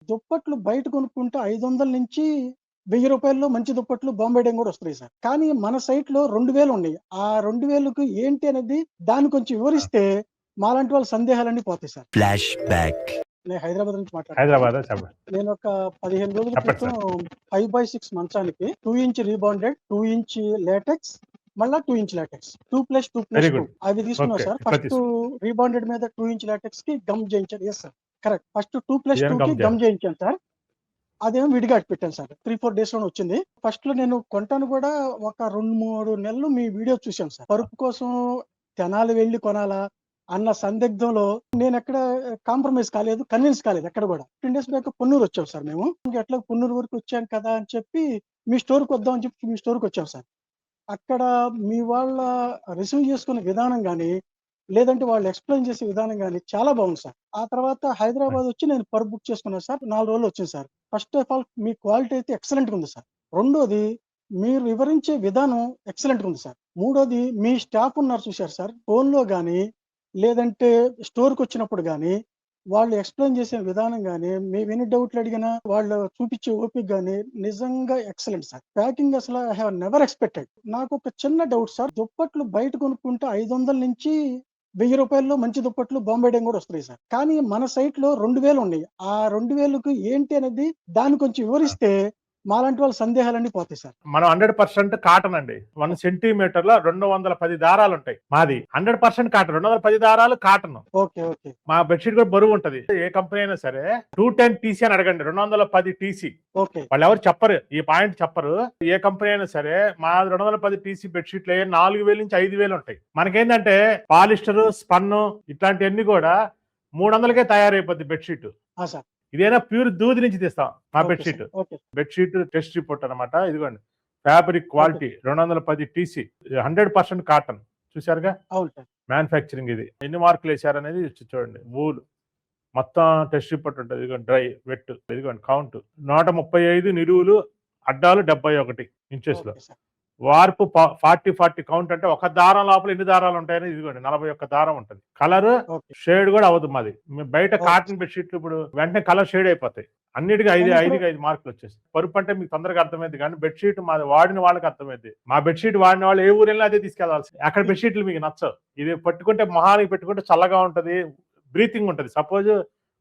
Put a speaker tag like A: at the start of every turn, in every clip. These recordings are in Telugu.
A: దుప్పట్లు బయట కొనుక్కుంటే 500 నుంచి రూ. 1000 మంచి దుప్పట్లు బాంబే డైయింగ్ కూడా వస్తున్నాయి సార్. కానీ మన సైట్‌లో 2000 ఉన్నాయి. ఆ 2000కి ఏంటి అనేది దాన్ని కొంచెం వివరిస్తే మాలాంటి వాళ్ళ సందేహాలన్నీ పోతాయి సార్.
B: Flash back.
A: నేను హైదరాబాద్ నుంచి మాట్లాడుతున్నాను.
C: హైదరాబాద్ చెప్పండి.
A: నేను ఒక 15 రోజుల
C: చెప్పండి
A: క్రితం 5/6 మంచానికి 2 ఇంచ్ రీబాండెడ్, 2 ఇంచ్ లాటెక్స్, మళ్ళా 2 ఇంచ్ లాటెక్స్ 2+2+2
C: Very good.
A: అవి తీసుకున్నా
C: Okay.
A: సార్.
C: ఇట్లా
A: ఫస్ట్ రీబాండెడ్ మీద 2 ఇంచ్ లాటెక్స్ కి గమ్ చేయించాను. Yes sir, correct. ఫస్ట్ 2+2
C: ఏం
A: కి
C: గమ్
A: గమ్ చేయించాను సార్. అదేమో విడిగా అట్టి పెట్టాను సార్. 3-4 డేస్ లోనే వచ్చింది. ఫస్ట్ లో నేను కొంటాను కూడా ఒక 2-3 నెలలు మీ వీడియో చూశాను సార్. పరుపు కోసం తెనాలి వెళ్ళి కొనాలా అన్న సందిగ్ధంలో నేను ఎక్కడ కాంప్రమైజ్ కాలేదు, కన్విన్స్ కాలేదు ఎక్కడ కూడా. 15 డేస్ బ్యాక్ పొన్నూరు వచ్చాం సార్ మేము. ఎట్లా పొన్నూరు వరకు వచ్చాం కదా అని చెప్పి మీ స్టోర్కి వద్దాం అని చెప్పి మీ స్టోర్కి వచ్చాం సార్. అక్కడ మీ వాళ్ళ రిసీవ్ చేసుకునే విధానం కానీ, లేదంటే వాళ్ళు ఎక్స్ప్లెయిన్ చేసే విధానం కానీ చాలా బాగుంది సార్. ఆ తర్వాత హైదరాబాద్ వచ్చి నేను పరుపు బుక్ చేసుకున్నాను సార్. 4 రోజులు వచ్చింది sir. First of all me quality అయితే ఎక్సలెంట్‌గా ఉంది సార్. రెండోది మీరు వివరించే విధానం ఎక్సలెంట్‌గా ఉంది సార్. మూడోది మీ స్టాఫ్ ఉన్నారు చూశారు సార్. ఫోన్‌లో గానీ, లేదంటే స్టోర్‌కి వచ్చినప్పుడు గానీ, వాళ్ళు ఎక్స్ప్లెయిన్ చేసే విధానం గానీ, మేమెన్ని డౌట్లు అడిగినా వాళ్ళు చూపించే ఓపిక గానీ నిజంగా ఎక్సలెంట్ సార్. ప్యాకింగ్ అసలు ఐ హావ్ నెవర్ ఎక్స్‌పెక్టెడ్. నాకొక చిన్న డౌట్ సార్. దుప్పట్లు బయట కొనుక్కుంటే 500 నుంచి రూ. 1000 మంచి దుప్పట్లు బాంబే డైయింగ్ కూడా వస్తున్నాయి సార్. కానీ మన సైట్‌లో 2000 ఉన్నాయి. ఆ 2000కి ఏంటి అనేది దాన్ని కొంచెం వివరిస్తే మాలాంటి వాళ్ళ సందేహాలన్నీ పోతాయి సార్.
C: మనం 100% కాటన్ అండి. 1 సెంటీమీటర్ల 210 దారాలు ఉంటాయి. మాది 100% కాటన్. 210 దారాలు కాటన్.
A: Okay, okay.
C: మా బెడ్షీట్ కూడా బరువు ఉంటది. ఏ కంపెనీ అయినా సరే 210 టీసీ అని అడగండి. 210 టీసీ.
A: ఓకే.
C: వాళ్ళు ఎవరు చెప్పరు, ఈ పాయింట్ చెప్పరు. ఏ కంపెనీ అయినా సరే మా 210 టీసీ బెడ్షీట్లు 4000 నుంచి 5000 ఉంటాయి. మనకేంటంటే పాలిస్టర్, స్పన్ ఇట్లాంటివన్నీ కూడా 300కే తయారైపోద్ది బెడ్షీట్.
A: సార్.
C: ఇదేనా ప్యూర్ దూది నుంచి తీస్తాం మా
A: okay
C: bedsheet.
A: Sir. Okay.
C: Bedsheet test report అనమాట. ఇదిగోండి ఫ్యాబ్రిక్ క్వాలిటీ 210 టీసీ 100% కాటన్. చూసారుగా
A: అవును సార్.
C: మ్యానుఫ్యాక్చరింగ్. ఇది ఎన్ని మార్కులు వేశారనేది చూడండి. వూల్ మొత్తం టెస్ట్ రిపోర్ట్ ఉంటుంది. ఇదిగోండి డ్రై, వెట్, ఇదిగోండి కౌంట్ 135 నిలువులు, అడ్డాలు 71 ఇంచెస్ లో.
A: Okay sir.
C: వార్పు 40 కౌంట్ అంటే ఒక దారం లోపల ఎన్ని దారాలు ఉంటాయని ఇదిగోండి 41 దారం ఉంటుంది. Colour
A: okay.
C: షేడ్ కూడా అవ్వదు మాది. బయట
A: ఓకే.
C: కాటన్ బెడ్షీట్లు ఇప్పుడు వెంటనే కలర్ షేడ్ అయిపోతాయి. అన్నిటికీ 5 మార్కులు వచ్చేస్తాయి. పరుపు అంటే మీకు తొందరగా అర్థమైంది, కానీ బెడ్షీట్ మాది వాడిన వాళ్ళకి అర్థమైంది. మా బెడ్షీట్ వాడిన వాళ్ళు ఏ ఊరెళ్ళినా అదే తీసుకెళ్లాల్సి. అక్కడ బెడ్షీట్లు మీకు నచ్చవు. ఇది పట్టుకుంటే మొహానికి పెట్టుకుంటే చల్లగా ఉంటది, బ్రీతింగ్ ఉంటది. సపోజ్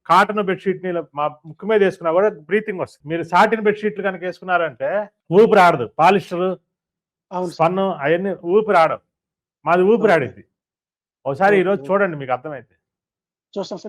C: కాటన్ బెడ్షీట్ ని మా ముక్కు మీద వేసుకున్నా కూడా బ్రీతింగ్ వస్తుంది. మీరు సాటిన్ బెడ్షీట్లు కనుక వేసుకున్నారంటే ఊపిరి ఆడదు. పాలిస్టర్, స్పన్ అవన్నీ ఊపిరి ఆడవు. మాది ఊపిరి ఆడిద్ది. ఒకసారి ఈ రోజు చూడండి, మీకు అర్థమైంది.
A: చూస్తాం సార్.